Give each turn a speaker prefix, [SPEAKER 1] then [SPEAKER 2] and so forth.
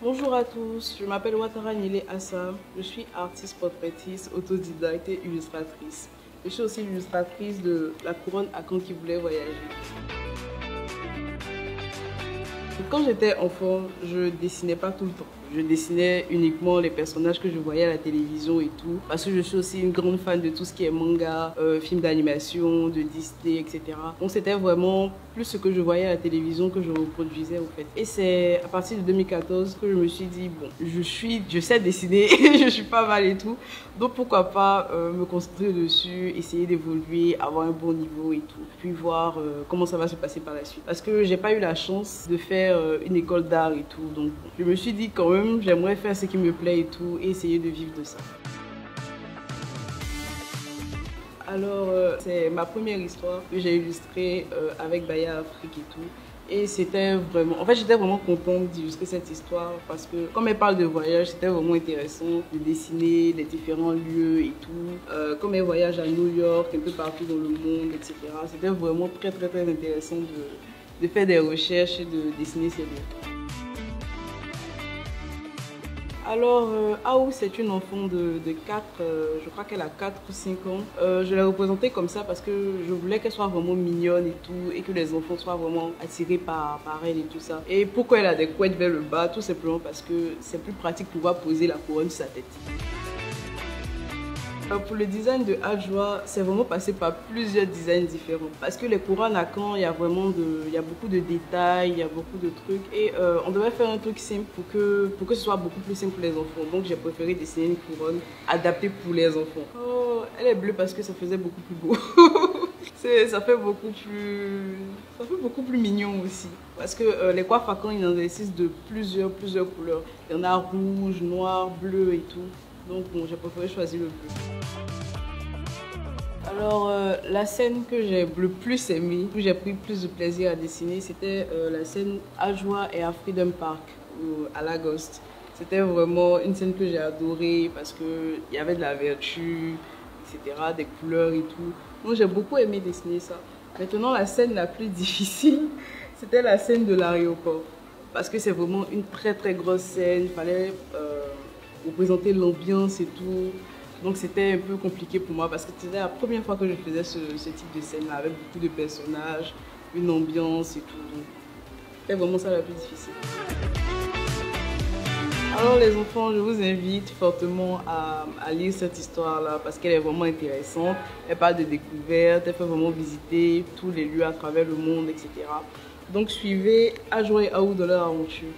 [SPEAKER 1] Bonjour à tous, je m'appelle Ouattara Nile Assa, je suis artiste portraitiste, autodidacte et illustratrice. Je suis aussi l'illustratrice de La Couronne à quand qui voulait voyager. Quand j'étais enfant, je dessinais pas tout le temps. Je dessinais uniquement les personnages que je voyais à la télévision et tout. Parce que je suis aussi une grande fan de tout ce qui est manga, films d'animation, de Disney, etc. Donc c'était vraiment plus ce que je voyais à la télévision que je reproduisais en fait. Et c'est à partir de 2014 que je me suis dit, bon, je sais dessiner, je suis pas mal et tout. Donc pourquoi pas me concentrer dessus, essayer d'évoluer, avoir un bon niveau et tout. Puis voir comment ça va se passer par la suite. Parce que j'ai pas eu la chance de faire une école d'art et tout. Donc je me suis dit quand même, j'aimerais faire ce qui me plaît et tout et essayer de vivre de ça. Alors, c'est ma première histoire que j'ai illustrée avec Baya Afrique et tout. Et c'était vraiment... En fait, j'étais vraiment contente d'illustrer cette histoire parce que, comme elle parle de voyage, c'était vraiment intéressant de dessiner les différents lieux et tout. Comme elle voyage à New York, un peu partout dans le monde, etc. C'était vraiment très intéressant de faire des recherches et de dessiner ces lieux. Alors, Aou, c'est une enfant de 4, je crois qu'elle a 4 ou 5 ans. Je l'ai représentée comme ça parce que je voulais qu'elle soit vraiment mignonne et tout, et que les enfants soient vraiment attirés par elle et tout ça. Et pourquoi elle a des couettes vers le bas? Tout simplement parce que c'est plus pratique pour pouvoir poser la couronne sur sa tête. Pour le design de Adjoa, c'est vraiment passé par plusieurs designs différents. Parce que les couronnes à Caen, il y a beaucoup de détails, il y a beaucoup de trucs. Et on devait faire un truc simple pour que ce soit beaucoup plus simple pour les enfants. Donc j'ai préféré dessiner une couronne adaptée pour les enfants. Oh, elle est bleue parce que ça faisait beaucoup plus beau. Ça fait beaucoup plus mignon aussi. Parce que les coiffes à Caen, ils en nécessitent de plusieurs couleurs. Il y en a rouge, noir, bleu et tout. Donc bon, j'ai préféré choisir le bleu. Alors la scène que j'ai le plus aimée, où j'ai pris plus de plaisir à dessiner, c'était la scène Adjoa et à Freedom Park à Lagos. C'était vraiment une scène que j'ai adorée parce qu'il y avait de la vertu, etc., des couleurs et tout. Donc j'ai beaucoup aimé dessiner ça. Maintenant la scène la plus difficile, c'était la scène de l'aéroport. Parce que c'est vraiment une très grosse scène, il fallait représenter l'ambiance et tout. Donc c'était un peu compliqué pour moi parce que c'était la première fois que je faisais ce type de scène là avec beaucoup de personnages, une ambiance et tout. Donc c'était vraiment ça la plus difficile. Alors les enfants, je vous invite fortement à lire cette histoire là parce qu'elle est vraiment intéressante. Elle parle de découvertes, elle fait vraiment visiter tous les lieux à travers le monde, etc. Donc suivez Adjoa et Aou dans leur aventure.